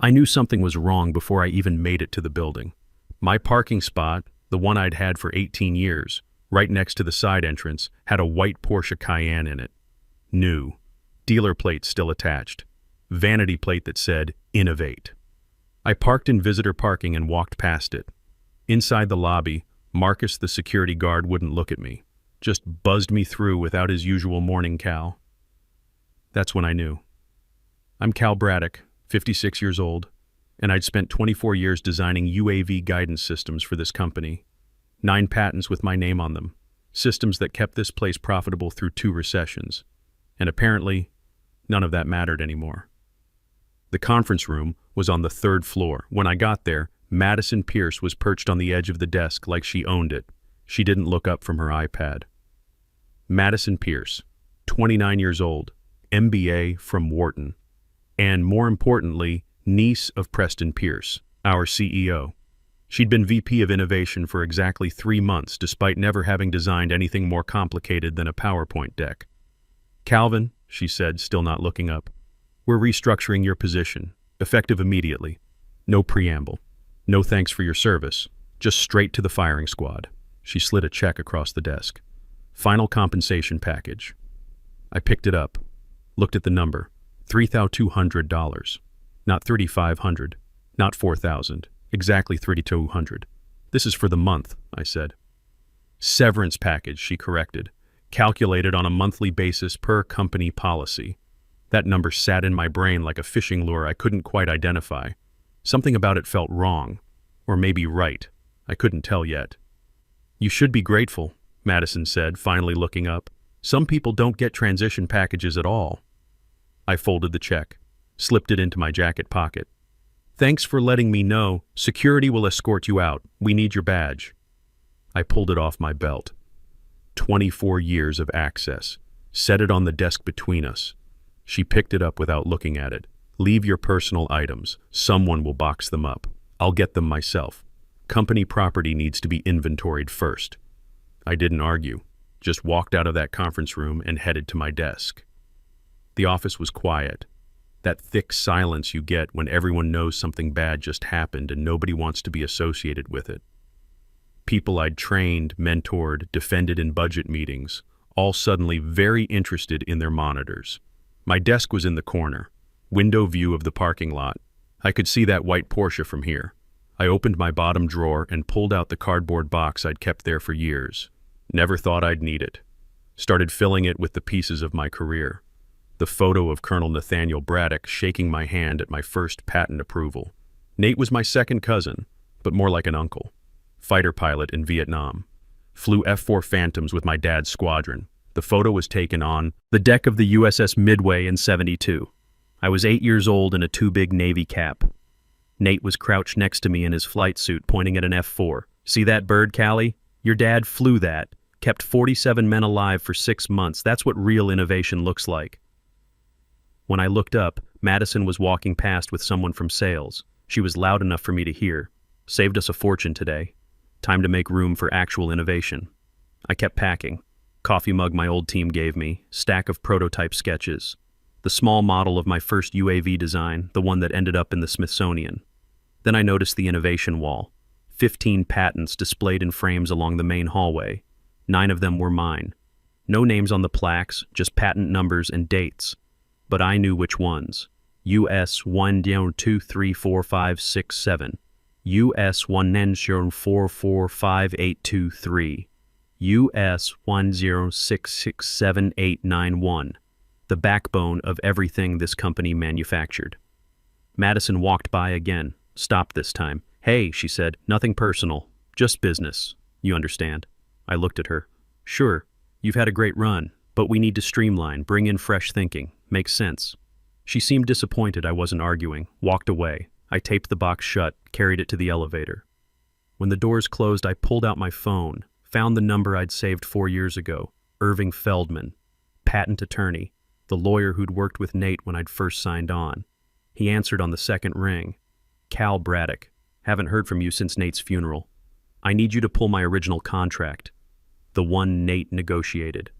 I knew something was wrong before I even made it to the building. My parking spot, the one I'd had for 18 years, right next to the side entrance, had a white Porsche Cayenne in it. New. Dealer plate still attached. Vanity plate that said, Innovate. I parked in visitor parking and walked past it. Inside the lobby, Marcus, the security guard, wouldn't look at me. Just buzzed me through without his usual morning Cal. That's when I knew. I'm Cal Braddock, 56 years old, and I'd spent 24 years designing UAV guidance systems for this company. 9 patents with my name on them. Systems that kept this place profitable through 2 recessions. And apparently, none of that mattered anymore. The conference room was on the 3rd floor. When I got there, Madison Pierce was perched on the edge of the desk like she owned it. She didn't look up from her iPad. Madison Pierce, 29 years old, MBA from Wharton, and more importantly, niece of Preston Pierce, our CEO. She'd been VP of Innovation for exactly 3 months, despite never having designed anything more complicated than a PowerPoint deck. Calvin, she said, still not looking up, we're restructuring your position, effective immediately. No preamble. No thanks for your service. Just straight to the firing squad. She slid a check across the desk. Final compensation package. I picked it up, looked at the number. $3,200. Not $3,500. Not $4,000. Exactly $3,200. This is for the month, I said. Severance package, she corrected. Calculated on a monthly basis per company policy. That number sat in my brain like a fishing lure I couldn't quite identify. Something about it felt wrong. Or maybe right. I couldn't tell yet. You should be grateful, Madison said, finally looking up. Some people don't get transition packages at all. I folded the check, slipped it into my jacket pocket. Thanks for letting me know. Security will escort you out. We need your badge. I pulled it off my belt. 24 years of access. Set it on the desk between us. She picked it up without looking at it. Leave your personal items. Someone will box them up. I'll get them myself. Company property needs to be inventoried first. I didn't argue, just walked out of that conference room and headed to my desk. The office was quiet. That thick silence you get when everyone knows something bad just happened and nobody wants to be associated with it. People I'd trained, mentored, defended in budget meetings, all suddenly very interested in their monitors. My desk was in the corner, window view of the parking lot. I could see that white Porsche from here. I opened my bottom drawer and pulled out the cardboard box I'd kept there for years. Never thought I'd need it. Started filling it with the pieces of my career. The photo of Colonel Nathaniel Braddock shaking my hand at my first patent approval. Nate was my second cousin, but more like an uncle. Fighter pilot in Vietnam. Flew F-4 Phantoms with my dad's squadron. The photo was taken on the deck of the USS Midway in '72. I was 8 years old in a too big Navy cap. Nate was crouched next to me in his flight suit, pointing at an F-4. See that bird, Callie? Your dad flew that. Kept 47 men alive for 6 months. That's what real innovation looks like. When I looked up, Madison was walking past with someone from sales. She was loud enough for me to hear. Saved us a fortune today. Time to make room for actual innovation. I kept packing. Coffee mug my old team gave me, stack of prototype sketches. The small model of my first UAV design, the one that ended up in the Smithsonian. Then I noticed the innovation wall. 15 patents displayed in frames along the main hallway. 9 of them were mine. No names on the plaques, just patent numbers and dates. But I knew which ones. US 1023456 US 1944583, US 106678891, the backbone of everything this company manufactured. Madison walked by again, stopped this time. Hey, she said, nothing personal, just business. You understand? I looked at her. Sure, you've had a great run, but we need to streamline, bring in fresh thinking. Makes sense. She seemed disappointed I wasn't arguing, walked away. I taped the box shut, carried it to the elevator. When the doors closed, I pulled out my phone, found the number I'd saved 4 years ago, Irving Feldman, patent attorney, the lawyer who'd worked with Nate when I'd first signed on. He answered on the second ring. Cal Braddock, haven't heard from you since Nate's funeral. I need you to pull my original contract. The one Nate negotiated.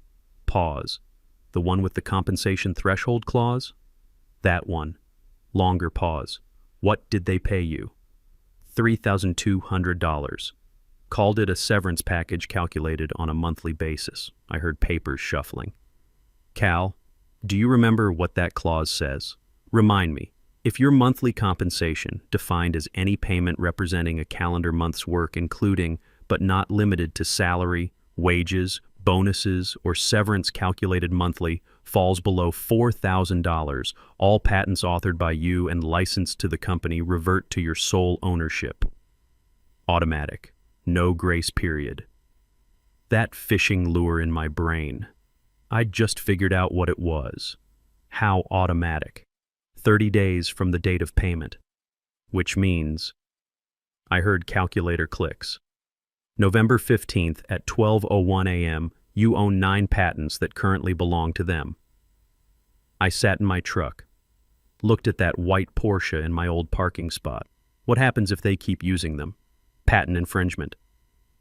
Pause. The one with the compensation threshold clause? That one. Longer pause. What did they pay you? $3,200. Called it a severance package calculated on a monthly basis. I heard papers shuffling. Cal, do you remember what that clause says? Remind me. If your monthly compensation, defined as any payment representing a calendar month's work including, but not limited to salary, wages, bonuses, or severance calculated monthly, falls below $4,000, all patents authored by you and licensed to the company revert to your sole ownership. Automatic. No grace period. That fishing lure in my brain. I'd just figured out what it was. How automatic. 30 days from the date of payment. Which means... I heard calculator clicks. November 15th at 12:01 a.m., you own 9 patents that currently belong to them. I sat in my truck. Looked at that white Porsche in my old parking spot. What happens if they keep using them? Patent infringement.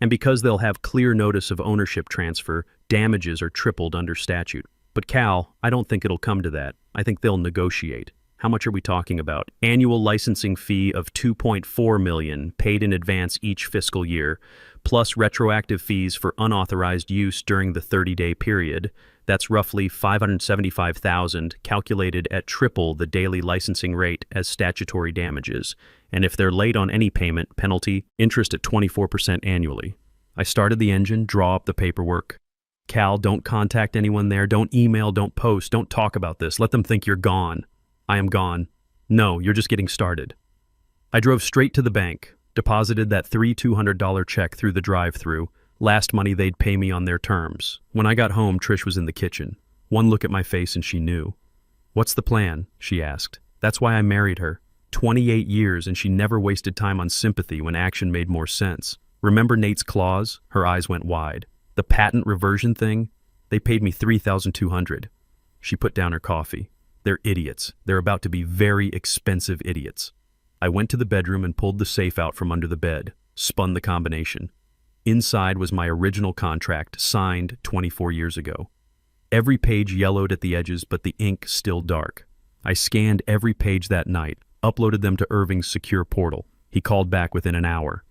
And because they'll have clear notice of ownership transfer, damages are tripled under statute. But Cal, I don't think it'll come to that. I think they'll negotiate. How much are we talking about? Annual licensing fee of $2.4 million paid in advance each fiscal year, plus retroactive fees for unauthorized use during the 30-day period. That's roughly $575,000 calculated at triple the daily licensing rate as statutory damages. And if they're late on any payment, penalty, interest at 24% annually. I started the engine, draw up the paperwork. Cal, don't contact anyone there, don't email, don't post, don't talk about this. Let them think you're gone. I am gone. No, you're just getting started. I drove straight to the bank, deposited that $200 check through the drive-thru, last money they'd pay me on their terms. When I got home, Trish was in the kitchen. One look at my face and she knew. What's the plan? She asked. That's why I married her. 28 years and she never wasted time on sympathy when action made more sense. Remember Nate's clause? Her eyes went wide. The patent reversion thing? They paid me $3,200. She put down her coffee. They're idiots. They're about to be very expensive idiots. I went to the bedroom and pulled the safe out from under the bed, spun the combination. Inside was my original contract, signed 24 years ago. Every page yellowed at the edges, but the ink still dark. I scanned every page that night, uploaded them to Irving's secure portal. He called back within an hour.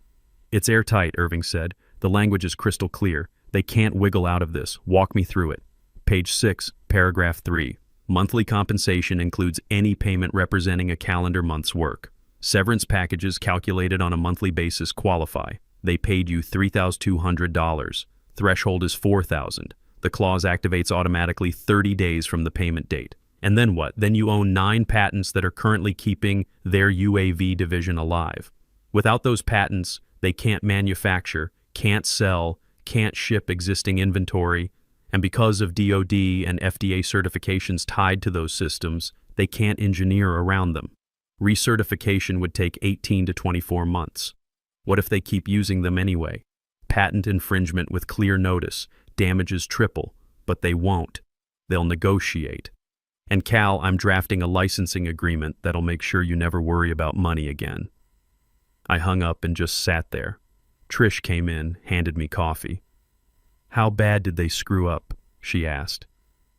It's airtight, Irving said. The language is crystal clear. They can't wiggle out of this. Walk me through it. Page 6, paragraph 3. Monthly compensation includes any payment representing a calendar month's work. Severance packages calculated on a monthly basis qualify. They paid you $3,200. Threshold is $4,000. The clause activates automatically 30 days from the payment date. And then what? Then you own 9 patents that are currently keeping their UAV division alive. Without those patents, they can't manufacture, can't sell, can't ship existing inventory, and because of DoD and FDA certifications tied to those systems, they can't engineer around them. Recertification would take 18 to 24 months. What if they keep using them anyway? Patent infringement with clear notice, damages triple, but they won't. They'll negotiate. And Cal, I'm drafting a licensing agreement that'll make sure you never worry about money again. I hung up and just sat there. Trish came in, handed me coffee. How bad did they screw up? She asked.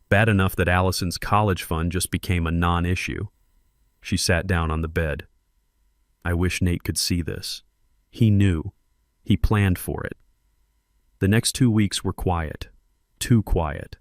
Bad enough that Allison's college fund just became a non-issue. She sat down on the bed. I wish Nate could see this. He knew. He planned for it. The next 2 weeks were quiet. Too quiet.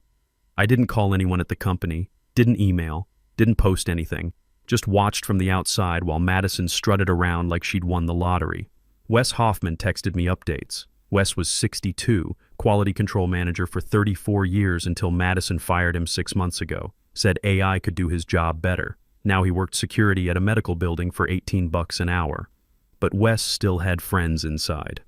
I didn't call anyone at the company, didn't email, didn't post anything, just watched from the outside while Madison strutted around like she'd won the lottery. Wes Hoffman texted me updates. Wes was 62, quality control manager for 34 years until Madison fired him 6 months ago. Said AI could do his job better. Now he worked security at a medical building for $18 an hour. But Wes still had friends inside.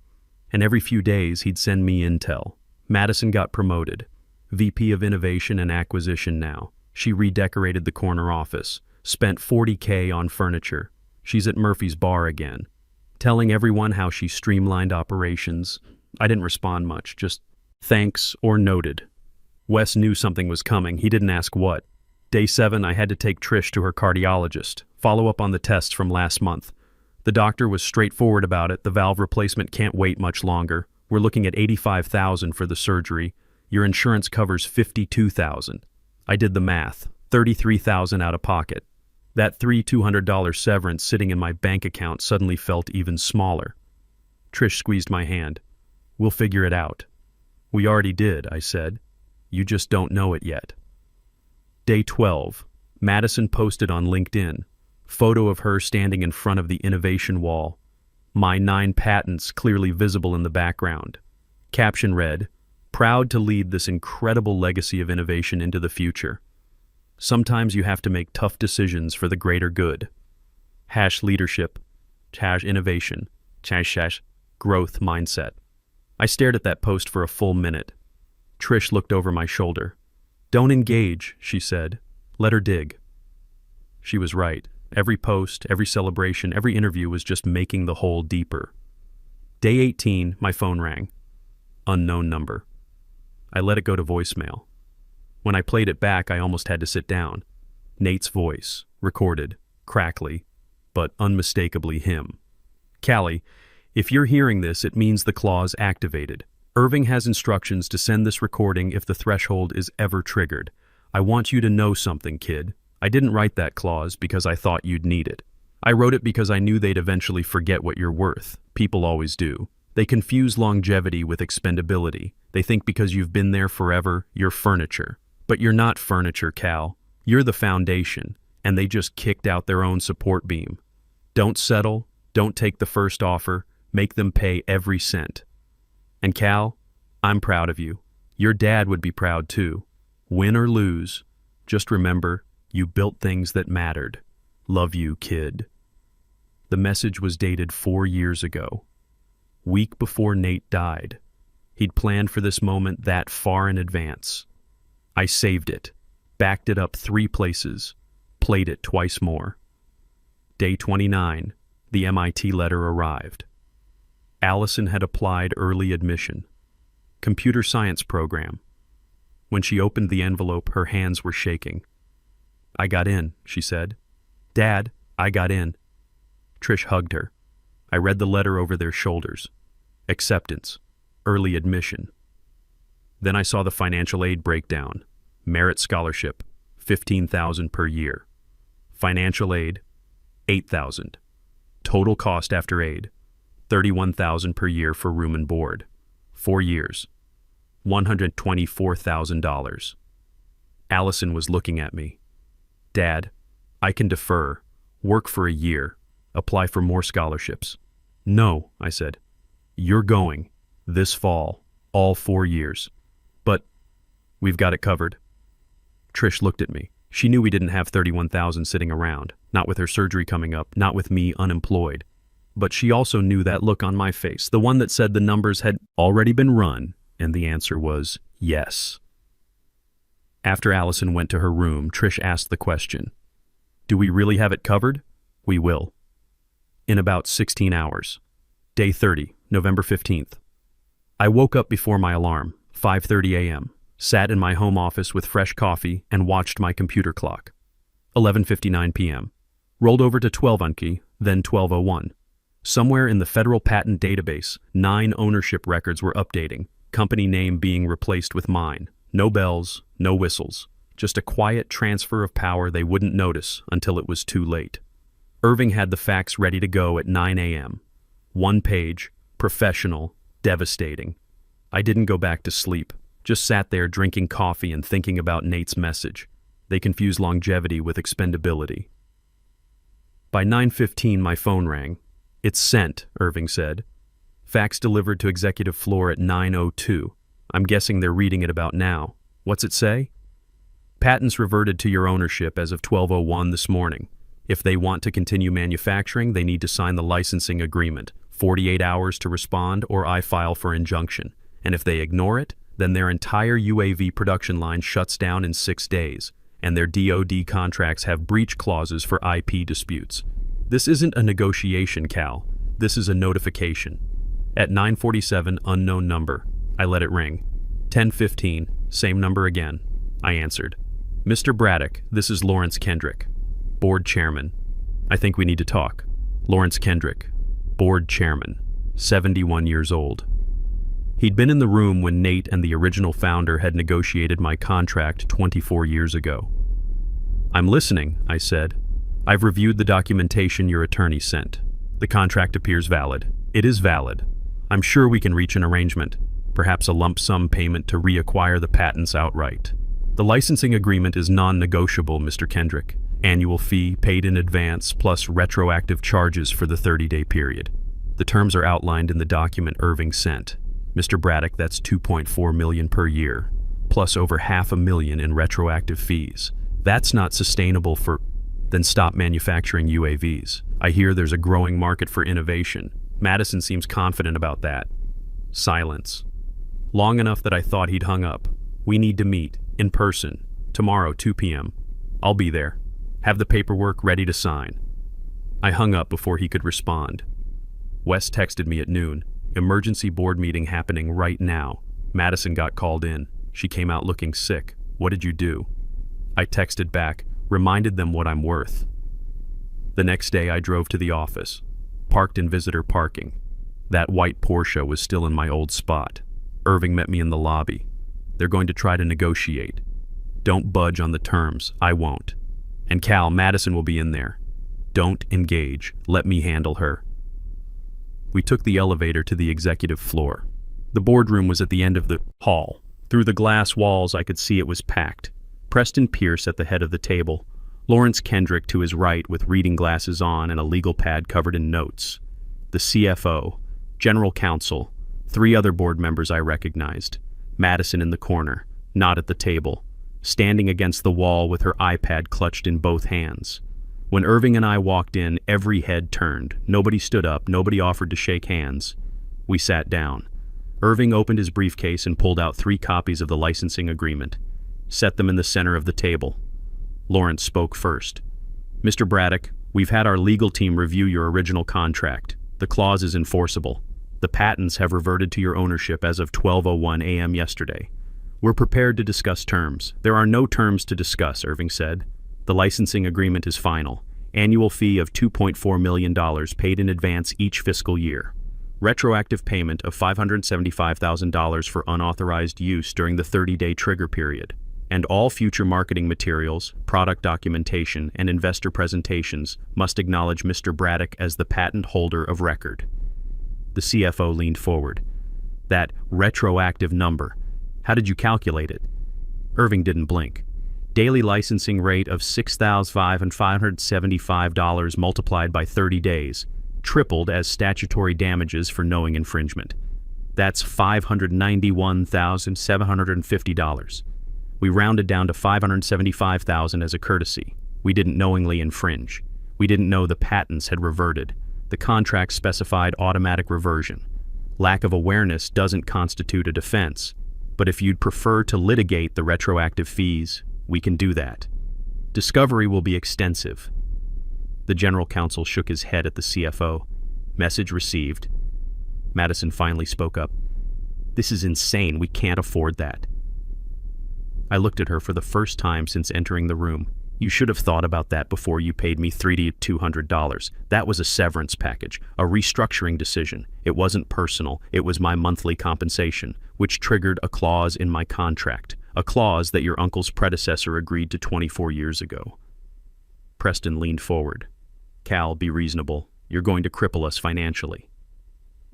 And every few days he'd send me intel. Madison got promoted. VP of Innovation and Acquisition now. She redecorated the corner office. Spent $40K on furniture. She's at Murphy's Bar again. Telling everyone how she streamlined operations. I didn't respond much, just thanks or noted. Wes knew something was coming. He didn't ask what. Day 7, I had to take Trish to her cardiologist, follow up on the tests from last month. The doctor was straightforward about it. The valve replacement can't wait much longer. We're looking at $85,000 for the surgery. Your insurance covers $52,000. I did the math. $33,000 out of pocket. That $200 severance sitting in my bank account suddenly felt even smaller. Trish squeezed my hand. We'll figure it out. We already did, I said. You just don't know it yet. Day 12. Madison posted on LinkedIn. Photo of her standing in front of the innovation wall. My 9 patents clearly visible in the background. Caption read, "Proud to lead this incredible legacy of innovation into the future. Sometimes you have to make tough decisions for the greater good. #leadership, #innovation, #growth mindset." I stared at that post for a full minute. Trish looked over my shoulder. "Don't engage," she said. "Let her dig." She was right. Every post, every celebration, every interview was just making the hole deeper. Day 18, my phone rang. Unknown number. I let it go to voicemail. When I played it back, I almost had to sit down. Nate's voice, recorded, crackly, but unmistakably him. "Callie, if you're hearing this, it means the clause activated. Irving has instructions to send this recording if the threshold is ever triggered. I want you to know something, kid. I didn't write that clause because I thought you'd need it. I wrote it because I knew they'd eventually forget what you're worth. People always do. They confuse longevity with expendability. They think because you've been there forever, you're furniture. But you're not furniture, Cal. You're the foundation, and they just kicked out their own support beam. Don't settle. Don't take the first offer. Make them pay every cent. And Cal, I'm proud of you. Your dad would be proud too. Win or lose, just remember, you built things that mattered. Love you, kid." The message was dated 4 years ago. Week before Nate died. He'd planned for this moment that far in advance. I saved it, backed it up 3 places, played it twice more. Day 29, the MIT letter arrived. Allison had applied early admission. Computer science program. When she opened the envelope, her hands were shaking. "I got in," she said. "Dad, I got in." Trish hugged her. I read the letter over their shoulders. Acceptance. Early admission. Then I saw the financial aid breakdown. Merit scholarship, $15,000 per year. Financial aid, $8,000. Total cost after aid, $31,000 per year for room and board. 4 years. $124,000. Allison was looking at me. "Dad, I can defer, work for a year, apply for more scholarships." "No," I said. "You're going, this fall, all 4 years. But we've got it covered." Trish looked at me. She knew we didn't have $31,000 sitting around, not with her surgery coming up, not with me unemployed. But she also knew that look on my face, the one that said the numbers had already been run, and the answer was yes. After Allison went to her room, Trish asked the question, "Do we really have it covered?" "We will. In about 16 hours. Day 30, November 15th. I woke up before my alarm, 5:30 a.m., sat in my home office with fresh coffee and watched my computer clock. 11:59 p.m. Rolled over to 12:00, then 12:01. Somewhere in the federal patent database, 9 ownership records were updating, company name being replaced with mine. No bells, no whistles, just a quiet transfer of power they wouldn't notice until it was too late. Irving had the facts ready to go at 9 a.m. 1 page, professional, devastating. I didn't go back to sleep, just sat there drinking coffee and thinking about Nate's message. They confuse longevity with expendability. By 9:15, my phone rang. "It's sent," Irving said. "Fax delivered to executive floor at 9:02. I'm guessing they're reading it about now. What's it say? Patents reverted to your ownership as of 12:01 this morning. If they want to continue manufacturing, they need to sign the licensing agreement. 48 hours to respond or I file for injunction. And if they ignore it, then their entire UAV production line shuts down in 6 days, and their DoD contracts have breach clauses for IP disputes. This isn't a negotiation, Cal. This is a notification." At 9:47, unknown number. I let it ring. 10:15, same number again. I answered. "Mr. Braddock, this is Lawrence Kendrick, board chairman. I think we need to talk." Lawrence Kendrick, board chairman, 71 years old. He'd been in the room when Nate and the original founder had negotiated my contract 24 years ago. "I'm listening," I said. I've reviewed the documentation your attorney sent. The contract appears valid. It is valid. I'm sure we can reach an arrangement, perhaps a lump sum payment to reacquire the patents outright. The licensing agreement is non-negotiable, Mr. Kendrick. Annual fee paid in advance plus retroactive charges for the 30-day period. The terms are outlined in the document Irving sent. Mr. Braddock, that's $2.4 million per year, plus over $500,000 in retroactive fees. That's not sustainable for... Then stop manufacturing UAVs. I hear there's a growing market for innovation. Madison seems confident about that. Silence. Long enough that I thought he'd hung up. We need to meet, in person, tomorrow, 2 p.m. I'll be there. Have the paperwork ready to sign. I hung up before he could respond. Wes texted me at noon. Emergency board meeting happening right now. Madison got called in. She came out looking sick. What did you do? I texted back, reminded them what I'm worth. The next day I drove to the office, parked in visitor parking. That white Porsche was still in my old spot. Irving met me in the lobby. They're going to try to negotiate. Don't budge on the terms. I won't. And Cal, Madison will be in there. Don't engage. Let me handle her. We took the elevator to the executive floor. The boardroom was at the end of the hall. Through the glass walls, I could see it was packed. Preston Pierce at the head of the table. Lawrence Kendrick to his right with reading glasses on and a legal pad covered in notes. The CFO, General Counsel, 3 other board members I recognized. Madison in the corner, not at the table, standing against the wall with her iPad clutched in both hands. When Irving and I walked in, every head turned. Nobody stood up, nobody offered to shake hands. We sat down. Irving opened his briefcase and pulled out 3 copies of the licensing agreement, set them in the center of the table. Lawrence spoke first. Mr. Braddock, we've had our legal team review your original contract. The clause is enforceable. The patents have reverted to your ownership as of 12:01 a.m. yesterday. We're prepared to discuss terms. There are no terms to discuss, Irving said. The licensing agreement is final. Annual fee of $2.4 million paid in advance each fiscal year. Retroactive payment of $575,000 for unauthorized use during the 30-day trigger period. And all future marketing materials, product documentation, and investor presentations must acknowledge Mr. Braddock as the patent holder of record. The CFO leaned forward. That retroactive number, how did you calculate it? Irving didn't blink. Daily licensing rate of $6,575 multiplied by 30 days, tripled as statutory damages for knowing infringement. That's $591,750. We rounded down to $575,000 as a courtesy. We didn't knowingly infringe. We didn't know the patents had reverted. The contract specified automatic reversion. Lack of awareness doesn't constitute a defense, but if you'd prefer to litigate the retroactive fees, we can do that. Discovery will be extensive. The general counsel shook his head at the CFO. Message received. Madison finally spoke up. This is insane. We can't afford that. I looked at her for the first time since entering the room. You should have thought about that before you paid me $3,200. That was a severance package, a restructuring decision. It wasn't personal. It was my monthly compensation, which triggered a clause in my contract, a clause that your uncle's predecessor agreed to 24 years ago. Preston leaned forward. Cal, be reasonable. You're going to cripple us financially.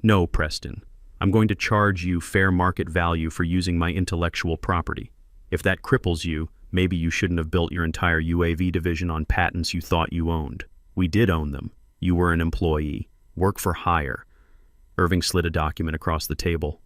No, Preston. I'm going to charge you fair market value for using my intellectual property. If that cripples you, maybe you shouldn't have built your entire UAV division on patents you thought you owned. We did own them. You were an employee. Work for hire. Irving slid a document across the table.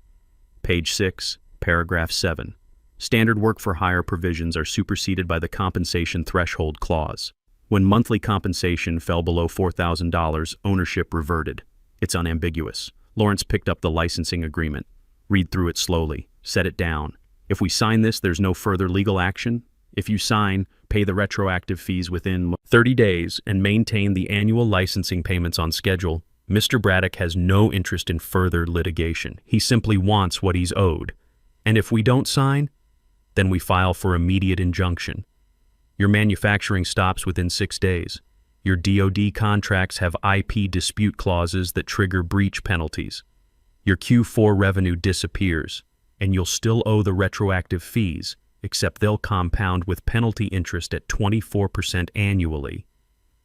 Page 6, paragraph 7. Standard work for hire provisions are superseded by the compensation threshold clause. When monthly compensation fell below $4,000, ownership reverted. It's unambiguous. Lawrence picked up the licensing agreement. Read through it slowly. Set it down. If we sign this, there's no further legal action. If you sign, pay the retroactive fees within 30 days and maintain the annual licensing payments on schedule. Mr. Braddock has no interest in further litigation. He simply wants what he's owed. And if we don't sign, then we file for immediate injunction. Your manufacturing stops within 6 days. Your DoD contracts have IP dispute clauses that trigger breach penalties. Your Q4 revenue disappears, and you'll still owe the retroactive fees, except they'll compound with penalty interest at 24% annually.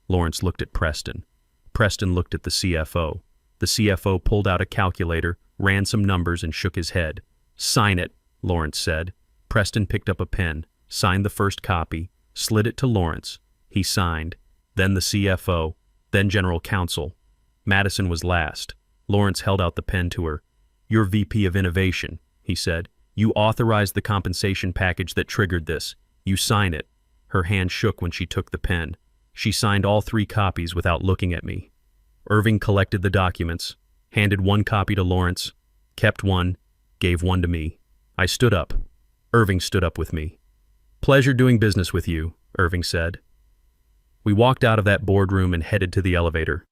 Lawrence looked at Preston. Preston looked at the CFO. The CFO pulled out a calculator, ran some numbers, and shook his head. "Sign it," Lawrence said. Preston picked up a pen, signed the first copy, slid it to Lawrence. He signed. Then the CFO, then General Counsel. Madison was last. Lawrence held out the pen to her. "You're VP of Innovation," he said. "You authorized the compensation package that triggered this. You sign it." Her hand shook when she took the pen. She signed all 3 copies without looking at me. Irving collected the documents, handed 1 copy to Lawrence, kept 1, gave 1 to me. I stood up. Irving stood up with me. "Pleasure doing business with you," Irving said. We walked out of that boardroom and headed to the elevator.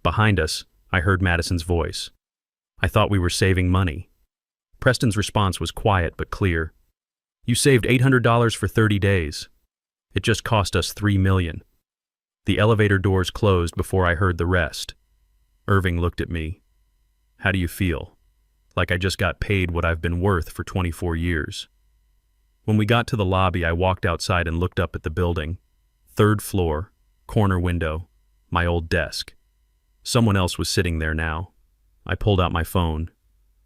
Behind us, I heard Madison's voice. "I thought we were saving money." Preston's response was quiet but clear. "You saved $800 for 30 days. It just cost us $3 million. The elevator doors closed before I heard the rest. Irving looked at me. "How do you feel?" "Like I just got paid what I've been worth for 24 years. When we got to the lobby, I walked outside and looked up at the building. 3rd floor, corner window, my old desk. Someone else was sitting there now. I pulled out my phone.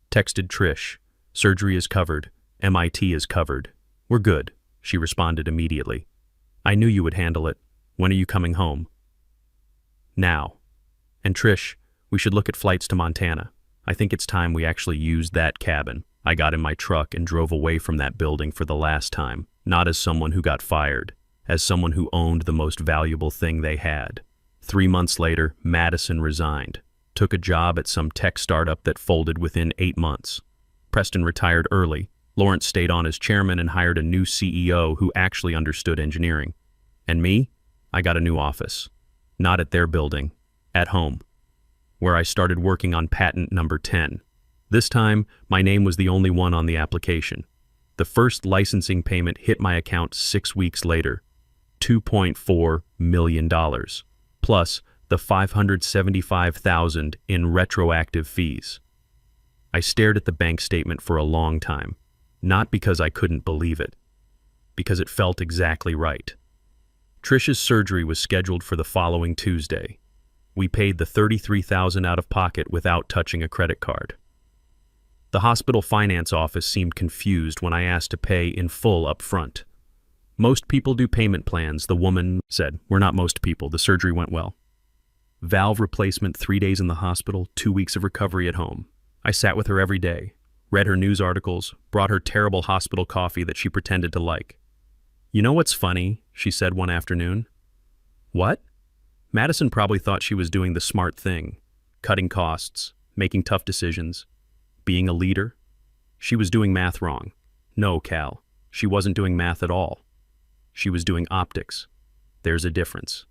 Texted Trish. "Surgery is covered. MIT is covered. We're good," she responded immediately. "I knew you would handle it. When are you coming home?" "Now. And Trish, we should look at flights to Montana. I think it's time we actually used that cabin." I got in my truck and drove away from that building for the last time, not as someone who got fired, as someone who owned the most valuable thing they had. 3 months later, Madison resigned, took a job at some tech startup that folded within 8 months. Preston retired early. Lawrence stayed on as chairman and hired a new CEO who actually understood engineering. And me? I got a new office. Not at their building, at home, where I started working on patent number 10. This time, my name was the only one on the application. The first licensing payment hit my account 6 weeks later, $2.4 million, plus the $575,000 in retroactive fees. I stared at the bank statement for a long time, not because I couldn't believe it, because it felt exactly right. Trish's surgery was scheduled for the following Tuesday. We paid the $33,000 out of pocket without touching a credit card. The hospital finance office seemed confused when I asked to pay in full up front. "Most people do payment plans," the woman said. "We're not most people. The surgery went well. Valve replacement, 3 days in the hospital, 2 weeks of recovery at home." I sat with her every day, read her news articles, brought her terrible hospital coffee that she pretended to like. "You know what's funny?" she said one afternoon. "What?" Madison probably thought she was doing the smart thing, cutting costs, making tough decisions, being a leader. She was doing math wrong. No, Cal, she wasn't doing math at all. She was doing optics. There's a difference.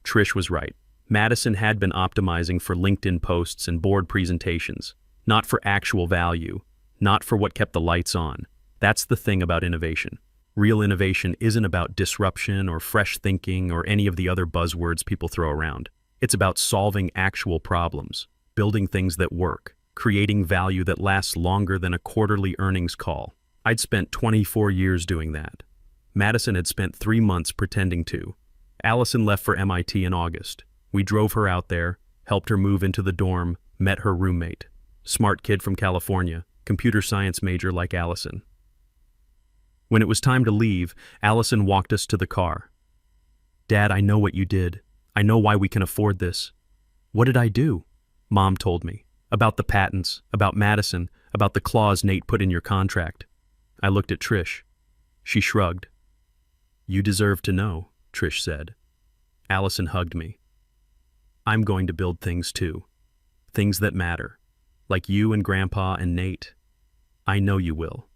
Trish was right. Madison had been optimizing for LinkedIn posts and board presentations, not for actual value, not for what kept the lights on. That's the thing about innovation. Real innovation isn't about disruption or fresh thinking or any of the other buzzwords people throw around. It's about solving actual problems, building things that work, creating value that lasts longer than a quarterly earnings call. I'd spent 24 years doing that. Madison had spent 3 months pretending to. Allison left for MIT in August. We drove her out there, helped her move into the dorm, met her roommate. Smart kid from California, computer science major like Allison. When it was time to leave, Allison walked us to the car. "Dad, I know what you did. I know why we can afford this." "What did I do?" Mom told me. "About the patents, about Madison, about the clause Nate put in your contract." I looked at Trish. She shrugged. "You deserve to know," Trish said. Allison hugged me. "I'm going to build things too. Things that matter. Like you and Grandpa and Nate. I know you will."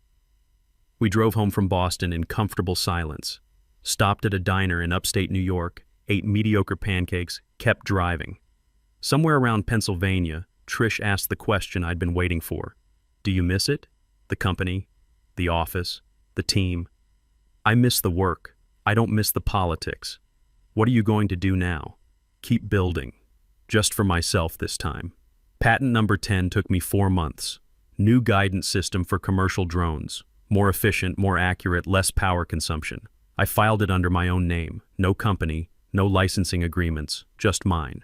We drove home from Boston in comfortable silence, stopped at a diner in upstate New York, ate mediocre pancakes, kept driving. Somewhere around Pennsylvania, Trish asked the question I'd been waiting for. "Do you miss it? The company? The office? The team?" "I miss the work. I don't miss the politics. What are you going to do now?" "Keep building. Just for myself this time." Patent number 10 took me 4 months. New guidance system for commercial drones. More efficient, more accurate, less power consumption. I filed it under my own name. No company, No licensing agreements, just mine.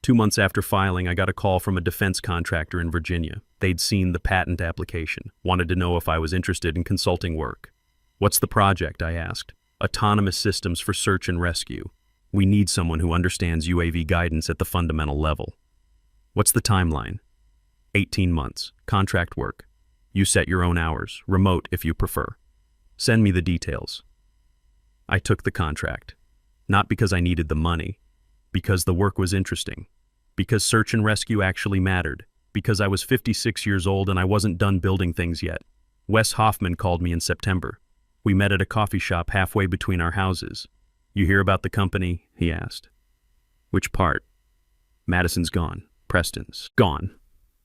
2 months after filing, I got a call from a defense contractor in Virginia. They'd seen the patent application, wanted to know if I was interested in consulting work. "What's the project?" I asked. "Autonomous systems for search and rescue. We need someone who understands UAV guidance at the fundamental level." "What's the timeline?" 18 months, contract work. You set your own hours, remote if you prefer. Send me the details. I took the contract. Not because I needed the money, because the work was interesting, because search and rescue actually mattered, because I was 56 years old and I wasn't done building things yet. Wes Hoffman called me in September. We met at a coffee shop halfway between our houses. "You hear about the company?" he asked. "Which part?" "Madison's gone. Preston's gone.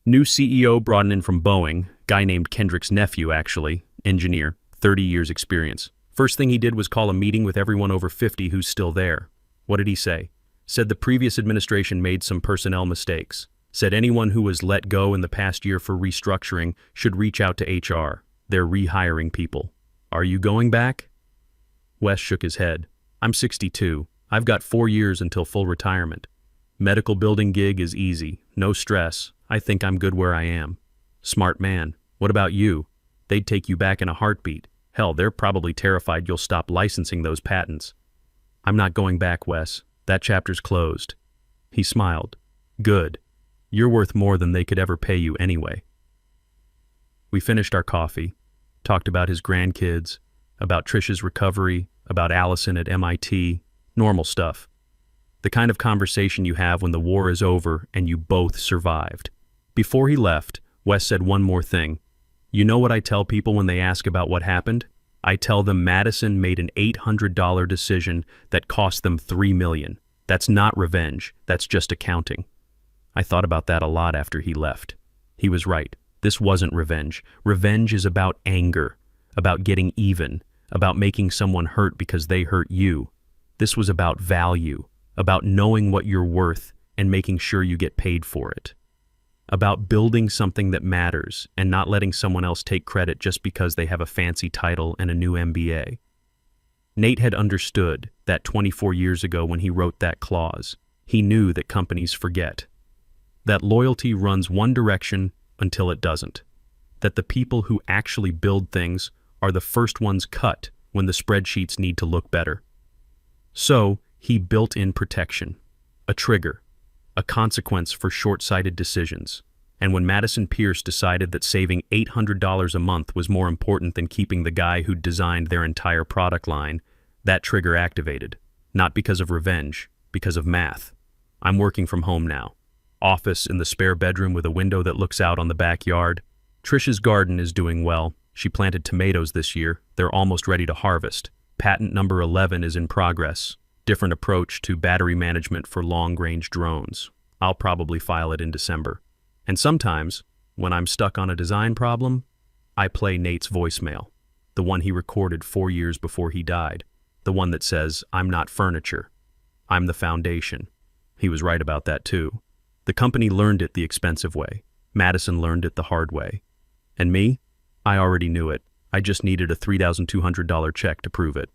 New CEO brought in from Boeing, guy named Kendrick's nephew actually, engineer, 30 years experience. First thing he did was call a meeting with everyone over 50 who's still there. What did he say? Said the previous administration made some personnel mistakes. Said anyone who was let go in the past year for restructuring should reach out to HR. They're rehiring people. Are you going back?" Wes shook his head. "I'm 62. I've got 4 years until full retirement. Medical building gig is easy. No stress. I think I'm good where I am." "Smart man. What about you? They'd take you back in a heartbeat. Hell, they're probably terrified you'll stop licensing those patents." "I'm not going back, Wes. That chapter's closed." He smiled. "Good. You're worth more than they could ever pay you anyway." We finished our coffee, talked about his grandkids, about Trish's recovery, about Allison at MIT, normal stuff. The kind of conversation you have when the war is over and you both survived. Before he left, Wes said one more thing. "You know what I tell people when they ask about what happened? I tell them Madison made an $800 decision that cost them $3 million. That's not revenge, that's just accounting." I thought about that a lot after he left. He was right. This wasn't revenge. Revenge is about anger, about getting even, about making someone hurt because they hurt you. This was about value, about knowing what you're worth and making sure you get paid for it. About building something that matters and not letting someone else take credit just because they have a fancy title and a new MBA. Nate had understood that 24 years ago when he wrote that clause. He knew that companies forget. That loyalty runs one direction until it doesn't. That the people who actually build things are the first ones cut when the spreadsheets need to look better. So, he built in protection, a trigger, a consequence for short-sighted decisions. And when Madison Pierce decided that saving $800 a month was more important than keeping the guy who'd designed their entire product line, that trigger activated. Not because of revenge, because of math. I'm working from home now. Office in the spare bedroom with a window that looks out on the backyard. Trish's garden is doing well. She planted tomatoes this year. They're almost ready to harvest. Patent number 11 is in progress. Different approach to battery management for long-range drones. I'll probably file it in December. And sometimes, when I'm stuck on a design problem, I play Nate's voicemail, the one he recorded 4 years before he died, the one that says, "I'm not furniture. I'm the foundation." He was right about that too. The company learned it the expensive way. Madison learned it the hard way. And me? I already knew it. I just needed a $3,200 check to prove it.